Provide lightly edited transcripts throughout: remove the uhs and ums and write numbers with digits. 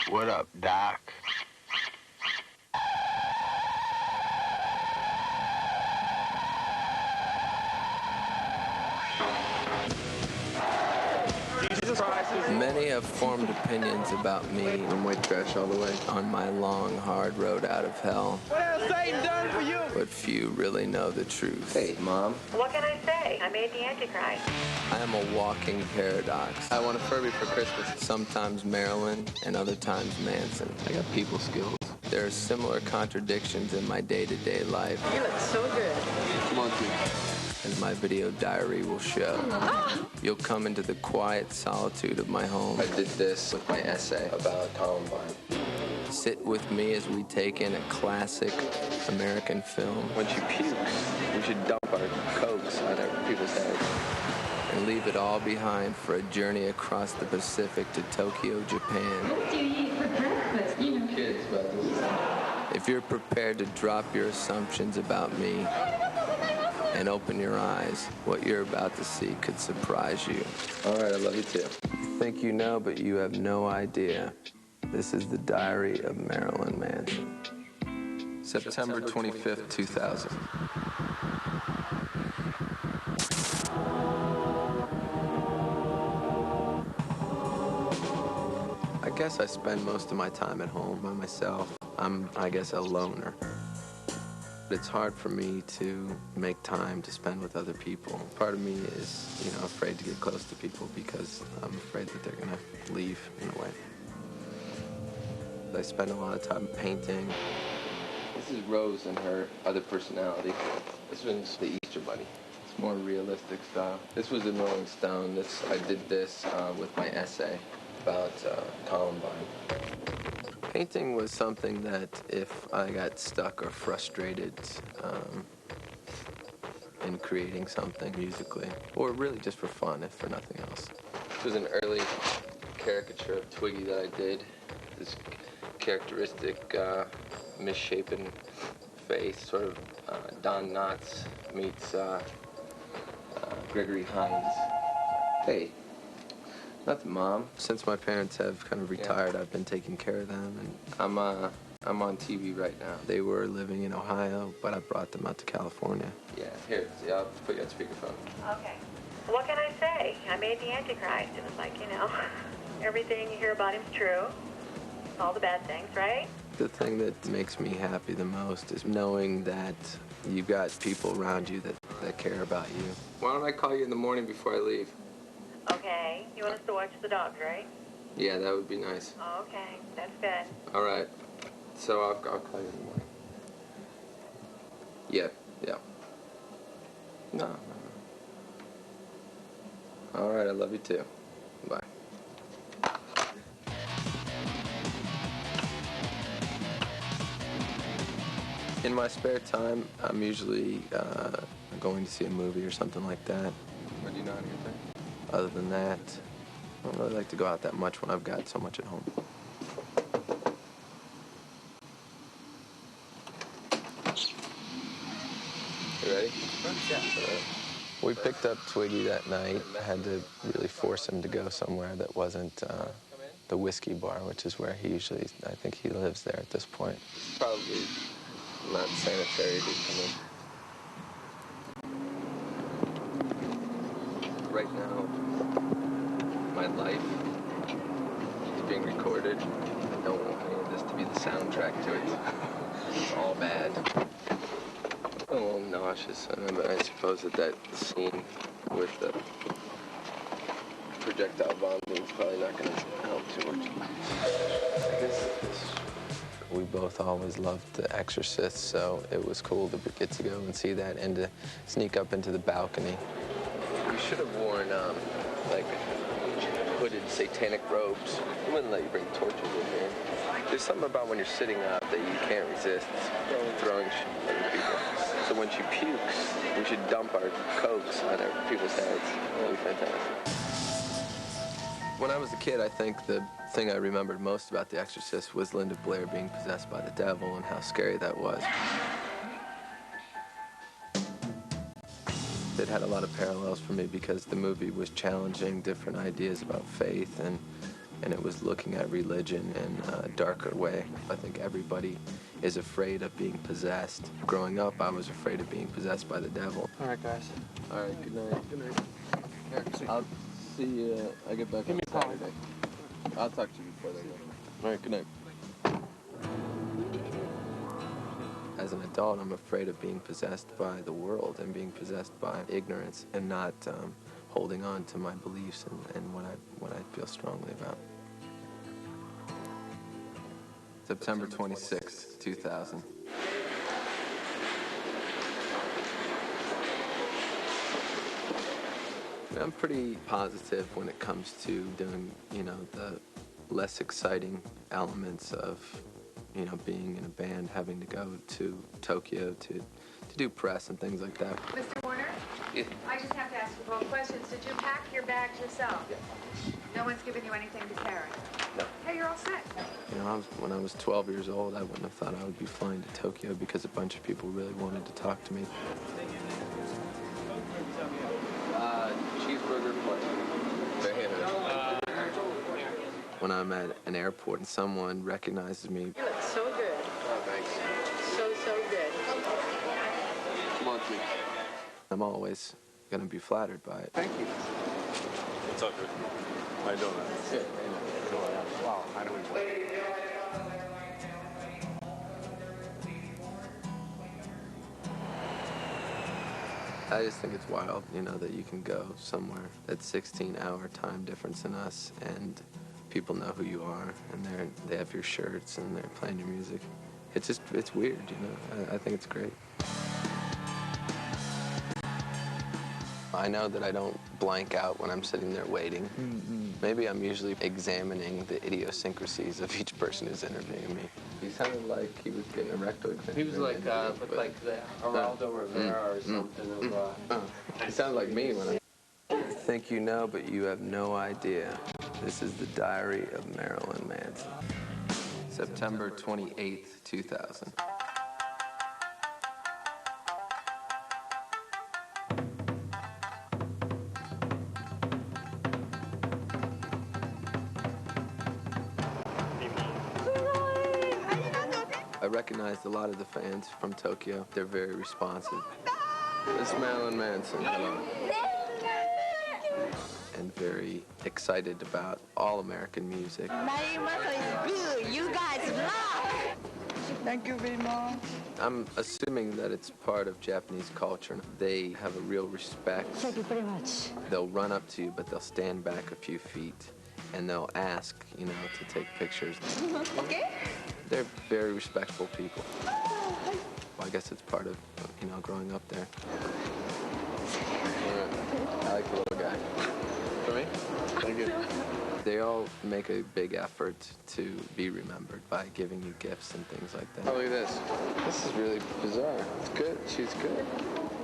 What up, Doc? Many have formed opinions about me. I'm white trash all the way. On my long, hard road out of hell. What has Satan done for you? But few really know the truth. Hey, Mom. What can I say? I made the Antichrist. I am a walking paradox. I want a Furby for Christmas. Sometimes Marilyn and other times Manson. I got people skills. There are similar contradictions in my day-to-day life. You look so good. Come on, dude. As my video diary will show. You'll come into the quiet solitude of my home. I did this with my essay about Columbine. Sit with me as we take in a classic American film. When she pukes, we should dump our cokes on our people's heads. And leave it all behind for a journey across the Pacific to Tokyo, Japan. What do you eat for breakfast? You know. Kids, but this is... If you're prepared to drop your assumptions about me and open your eyes, what you're about to see could surprise you. All right, I love you too. You think you know, but you have no idea. This is the Diary of Marilyn Manson. September 25th, 2000. I guess I spend most of my time at home by myself. I'm, I guess, a loner. It's hard for me to make time to spend with other people. Part of me is, you know, afraid to get close to people because I'm afraid that they're gonna leave in a way. I spend a lot of time painting. This is Rose and her other personality. This one's the Easter Bunny. It's more realistic style. This was in Rolling Stone. I did this with my essay about Columbine. Painting was something that if I got stuck or frustrated in creating something musically, or really just for fun, if for nothing else. This was an early caricature of Twiggy that I did. This characteristic misshapen face, sort of Don Knotts meets Gregory Hines. Hey. Nothing, Mom. Since my parents have kind of retired, I've been taking care of them, and I'm on TV right now. They were living in Ohio, but I brought them out to California. Yeah, here, I'll put you on speakerphone. Okay. What can I say? I made the Antichrist. It was like, you know, everything you hear about him's true. All the bad things, right? The thing that makes me happy the most is knowing that you've got people around you that care about you. Why don't I call you in the morning before I leave? Okay. You want us to watch the dogs, right? Yeah, that would be nice. Oh, okay. That's good. All right. So I'll call you in the morning. Yeah. No. All right, I love you too. Bye. In my spare time, I'm usually going to see a movie or something like that. Or do you know anything? Other than that, I don't really like to go out that much when I've got so much at home. You ready? Yeah. We picked up Twiggy that night. I had to really force him to go somewhere that wasn't the whiskey bar, which is where he usually, I think he lives there at this point. It's probably not sanitary to come in. Right now, my life is being recorded. I don't want any of this to be the soundtrack to it. It's all bad. I'm a little nauseous, but I suppose that scene with the projectile vomiting is probably not going to help too much. I guess we both always loved The Exorcist, so it was cool to get to go and see that and to sneak up into the balcony. We should have worn, like, hooded satanic robes. They wouldn't let you bring torches in here. There's something about when you're sitting up that you can't resist throwing shit at other people. So when she pukes, we should dump our cokes on our people's heads. That'd be fantastic. When I was a kid, I think the thing I remembered most about The Exorcist was Linda Blair being possessed by the devil and how scary that was. It had a lot of parallels for me because the movie was challenging different ideas about faith and and it was looking at religion in a darker way. I think everybody is afraid of being possessed. Growing up, I was afraid of being possessed by the devil. All right, guys. All right, good night. Good night. I'll see you. I get back on Saturday. I'll talk to you before then. All right, good night. As an adult, I'm afraid of being possessed by the world and being possessed by ignorance and not holding on to my beliefs and what I feel strongly about. September 26, 2000. I'm pretty positive when it comes to doing, you know, the less exciting elements of, you know, being in a band, having to go to Tokyo to do press and things like that. Mr. Warner? Yeah. I just have to ask you both questions. Did you pack your bags yourself? Yeah. No one's given you anything to carry? No. Hey, you're all set. You know, when I was 12 years old, I wouldn't have thought I would be flying to Tokyo because a bunch of people really wanted to talk to me. Cheeseburger plate. When I'm at an airport and someone recognizes me, You look so good. Oh, thanks. So good. Come on, please. I'm always going to be flattered by it. Thank you. What's up, dude? How you doing, man? Good. Wow, how do we play? I just think it's wild, you know, that you can go somewhere that's 16-hour time difference in us, and people know who you are, and they have your shirts, and they're playing your music. It's weird, you know. I think it's great. I know that I don't blank out when I'm sitting there waiting. Maybe I'm usually examining the idiosyncrasies of each person who's interviewing me. He sounded like he was getting a rectal exam. He was like, looked like the Geraldo Rivera or something of, He sounded like me when I think you know, but you have no idea. This is the diary of Marilyn Manson. September 28th, 2000. I recognized a lot of the fans from Tokyo. They're very responsive. This is Marilyn Manson. Hello. And very excited about all American music. Marilyn Manson is good. You guys rock. Thank you very much. I'm assuming that it's part of Japanese culture. They have a real respect. Thank you very much. They'll run up to you, but they'll stand back a few feet, and they'll ask, you know, to take pictures. Okay. They're very respectful people. Well, I guess it's part of, you know, growing up there. I like the little guy. For me? Thank you. They all make a big effort to be remembered by giving you gifts and things like that. Oh, look at this. This is really bizarre. It's good. She's good.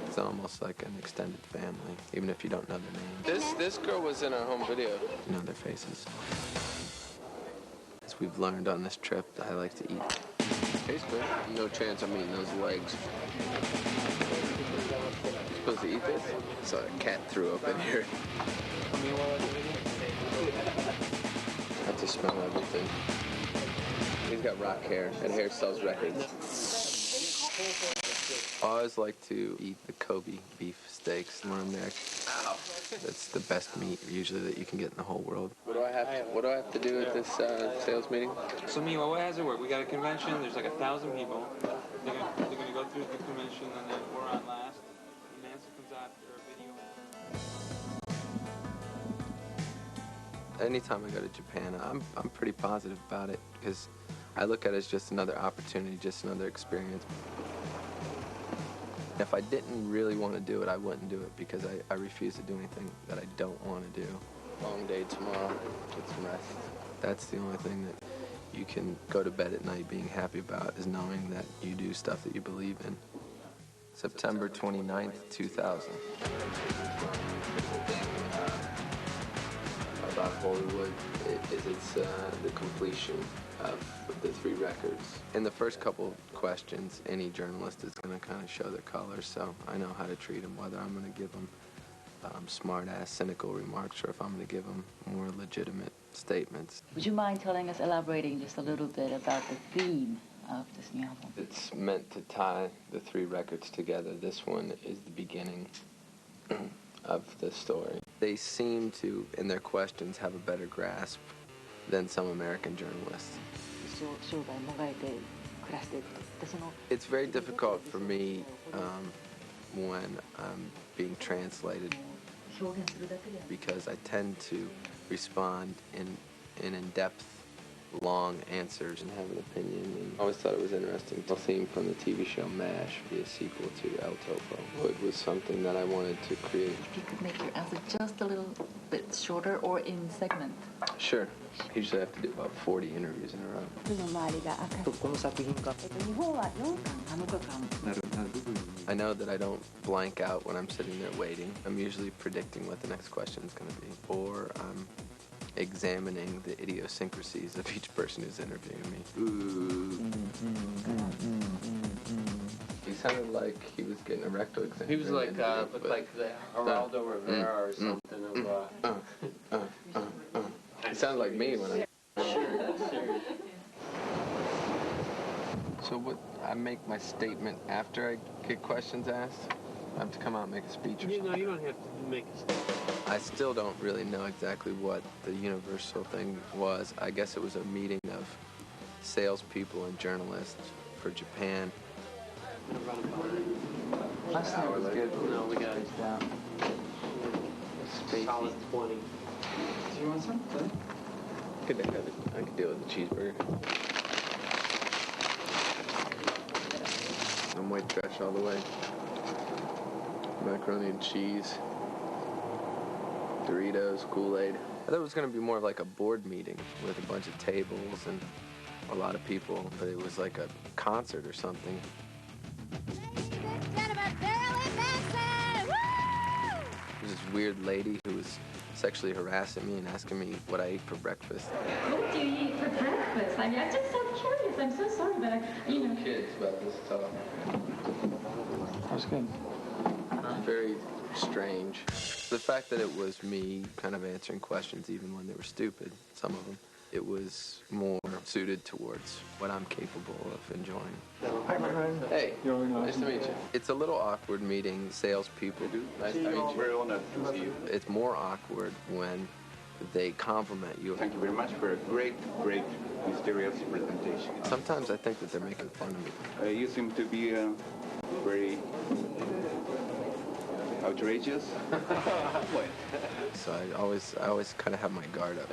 It's almost like an extended family, even if you don't know their names. This girl was in our home video. You know their faces. As we've learned on this trip, I like to eat. Tastes good. No chance I'm eating those legs. You supposed to eat this? So a cat threw up in here. I have to smell everything. He's got rock hair, and hair sells records. I always like to eat the Kobe beef steaks when I'm there. Ow. That's the best meat, usually, that you can get in the whole world. What do I have to do at this sales meeting? So meanwhile, how does it work? We got a convention, there's like 1,000 people. They're gonna go through the convention, and then we're on last. And Manson comes after a video. Anytime I go to Japan, I'm pretty positive about it, because I look at it as just another opportunity, just another experience. If I didn't really want to do it, I wouldn't do it, because I refuse to do anything that I don't want to do. Long day tomorrow. Get some rest. That's the only thing that you can go to bed at night being happy about, is knowing that you do stuff that you believe in. September 29th, 2000. About Hollywood is it's the completion of the 3 records. In the first couple of questions, any journalist is going to kind of show their colors, so I know how to treat them, whether I'm going to give them smart-ass, cynical remarks or if I'm going to give them more legitimate statements. Would you mind telling us, elaborating just a little bit about the theme of this new album? It's meant to tie the three records together. This one is the beginning of the story. They seem to, in their questions, have a better grasp than some American journalists. It's very difficult for me when I'm being translated because I tend to respond in in-depth, long answers and have an opinion. And I always thought it was interesting. The theme from the TV show MASH be a sequel to El Topo. It was something that I wanted to create. If you could make your answer just a little bit shorter or in segment. Sure. Usually I have to do about 40 interviews in a row. I know that I don't blank out when I'm sitting there waiting. I'm usually predicting what the next question is going to be, or I'm examining the idiosyncrasies of each person who's interviewing me. Ooh. He sounded like he was getting a rectal exam. He was like, looked like the Geraldo Rivera or something of, It sounded like me when I... So what, I make my statement after I get questions asked? I have to come out and make a speech or something? No, you don't have to make a statement. I still don't really know exactly what the universal thing was. I guess it was a meeting of salespeople and journalists for Japan. Last night was good. No, we got it down. Solid 20. Do you want some? I could deal with the cheeseburger. I'm white trash all the way. Macaroni and cheese. Doritos, Kool-Aid. I thought it was going to be more of like a board meeting with a bunch of tables and a lot of people, but it was like a concert or something. There's this weird lady who was sexually harassing me and asking me what I ate for breakfast. What do you eat for breakfast? I mean, I'm just so curious. I'm so sorry, but you know. Kids about this talk. That's good. Very strange. The fact that it was me kind of answering questions even when they were stupid, some of them, it was more suited towards what I'm capable of enjoying. Hey, nice to meet you. It's a little awkward meeting salespeople. Nice to meet you. Very honored to see you. It's more awkward when they compliment you. Thank you very much for a great, mysterious presentation. Sometimes I think that they're making fun of me. You seem to be very outrageous. So I always kind of have my guard up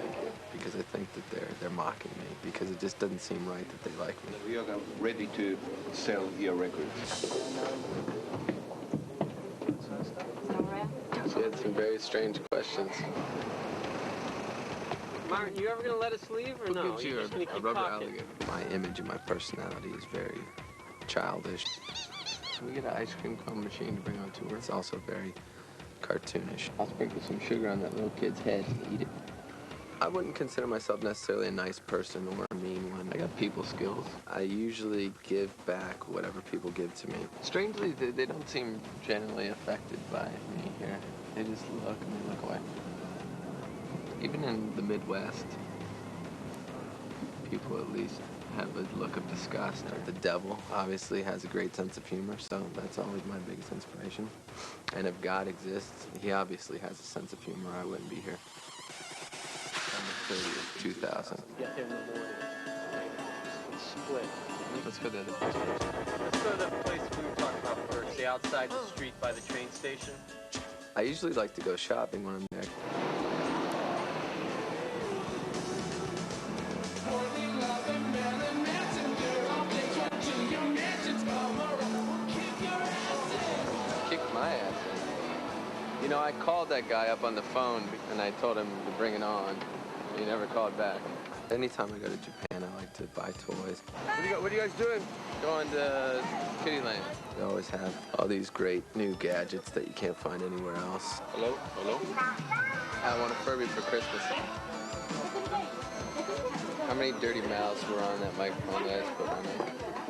because I think that they're mocking me because it just doesn't seem right that they like me. We are ready to sell your records. She had some very strange questions. Martin, you ever gonna let us leave or no? Gives you You're just gonna a keep rubber talking. alligator. My image and my personality is very childish. Can we get an ice cream cone machine to bring on tour? It's also very cartoonish. I'll sprinkle some sugar on that little kid's head and eat it. I wouldn't consider myself necessarily a nice person or a mean one. I got people skills. I usually give back whatever people give to me. Strangely, they don't seem generally affected by me here. They just look and they look away. Even in the Midwest, people at least have a look of disgust. The devil obviously has a great sense of humor, so that's always my biggest inspiration. And if God exists, he obviously has a sense of humor. I wouldn't be here. On the 30th, 2000. Get there in the morning. Split. Let's go to the other place first. Let's go to the place we were talking about first, the outside the street by the train station. I usually like to go shopping when I'm there. Kicked my ass in. You know, I called that guy up on the phone and I told him to bring it on. He never called back. Anytime I go to Japan, I like to buy toys. What are you guys doing? Going to Kitty Land. They always have all these great new gadgets that you can't find anywhere else. Hello? Hello? I want a Furby for Christmas. How many dirty mouths were on that microphone that I just put on there?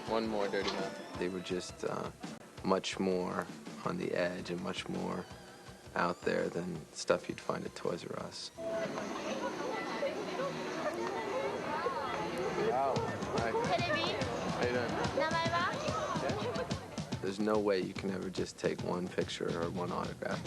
One more dirty mouth. They were just much more on the edge and much more out there than stuff you'd find at Toys R Us. Wow. Hi. How you doing? There's no way you can ever just take one picture or one autograph.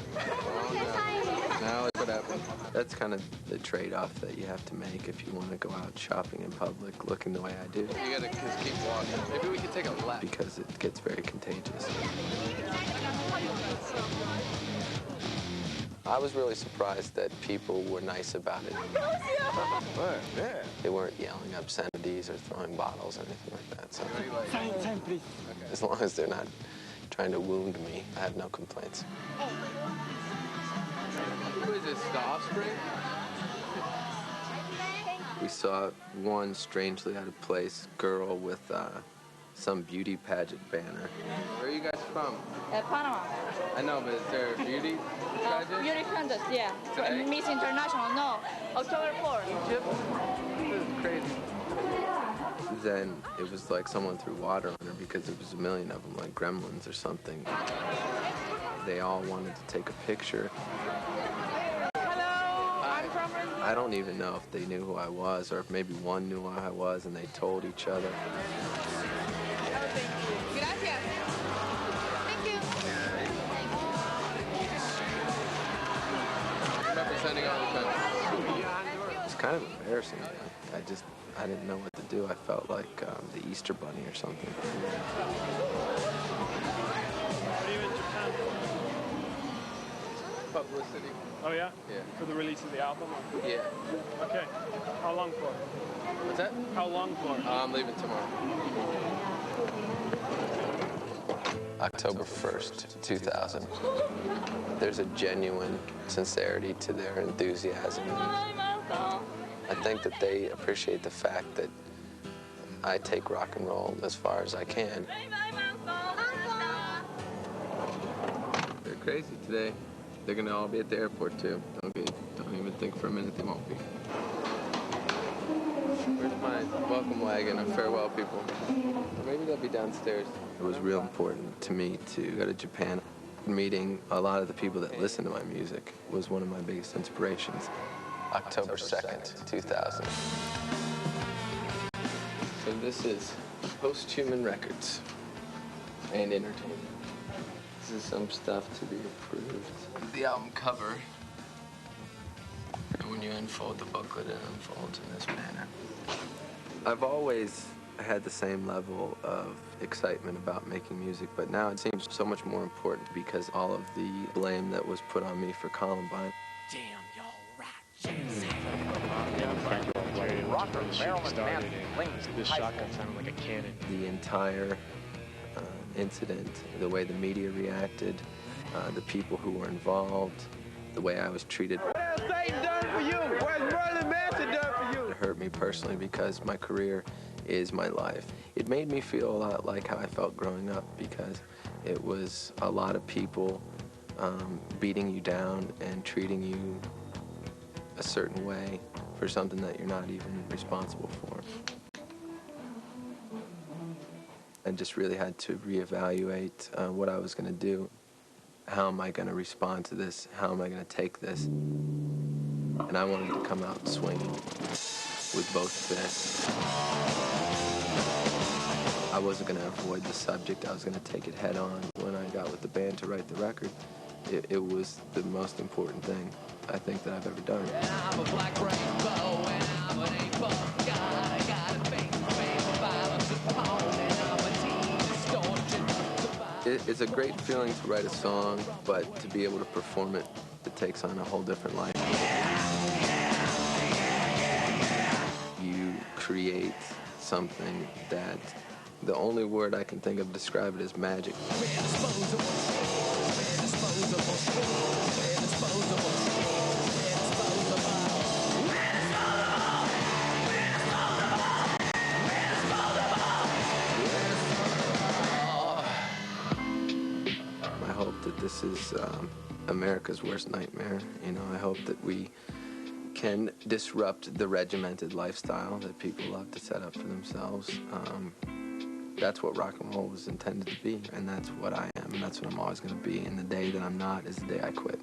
Now look what happened. That's kind of the trade-off that you have to make if you want to go out shopping in public looking the way I do. You gotta just keep walking. Maybe we could take a left. Because it gets very contagious. I was really surprised that people were nice about it. They weren't yelling obscenities or throwing bottles or anything like that. So Sign, please. Okay. As long as they're not trying to wound me, I have no complaints. Who is this, the Offspring? We saw one strangely out of place girl with some beauty pageant banner. Where are you guys from? Panama. I know, but is there a beauty pageant? Beauty contest, yeah. Today? Miss International, no. October 4th. Egypt? This is crazy. Then it was like someone threw water on her because there was a million of them, like gremlins or something. They all wanted to take a picture. I don't even know if they knew who I was, or if maybe one knew who I was and they told each other. Gracias. Thank you. Representing all the countries. It's kind of embarrassing. I didn't know what to do. I felt like the Easter Bunny or something. Are you in Japan? Publicity. Oh, yeah? Yeah. For the release of the album? Yeah. Okay. How long for? What's that? How long for? I'm leaving tomorrow. October 1st, 2000. There's a genuine sincerity to their enthusiasm. I think that they appreciate the fact that I take rock and roll as far as I can. They're crazy today. They're gonna all be at the airport too. Don't even think for a minute they won't be. Where's my welcome wagon of farewell people? Or maybe they'll be downstairs. It was real important to me to go to Japan. Meeting a lot of the people that listen to my music was one of my biggest inspirations. October 2nd, 2000. So this is Post-Human Records and Entertainment. This is some stuff to be approved. The album cover. And when you unfold the booklet, it unfolds in this manner. I've always had the same level of excitement about making music, but now it seems so much more important because all of the blame that was put on me for Columbine. Damn, y'all rocker Marilyn Manson This shotgun sounded like a cannon. The entire incident, the way the media reacted, the people who were involved, the way I was treated. What has Satan done for you? What has Marilyn Manson done for you? It hurt me personally because my career is my life. It made me feel a lot like how I felt growing up because it was a lot of people beating you down and treating you a certain way for something that you're not even responsible for. I just really had to reevaluate what I was going to do. How am I going to respond to this? How am I going to take this? And I wanted to come out swinging with both fists. I wasn't going to avoid the subject. I was going to take it head on. When I got with the band to write the record, it was the most important thing I think that I've ever done. I'm a black rainbow and I'm an ape. God, I got a face for violence and I'm a teen distortion. It's a great feeling to write a song, but to be able to perform it, it takes on a whole different life. You create something that the only word I can think of to describe it is magic. I hope that this is America's worst nightmare. You know, I hope that we can disrupt the regimented lifestyle that people love to set up for themselves. That's what rock and roll was intended to be, and that's what I am, and that's what I'm always going to be. And the day that I'm not is the day I quit.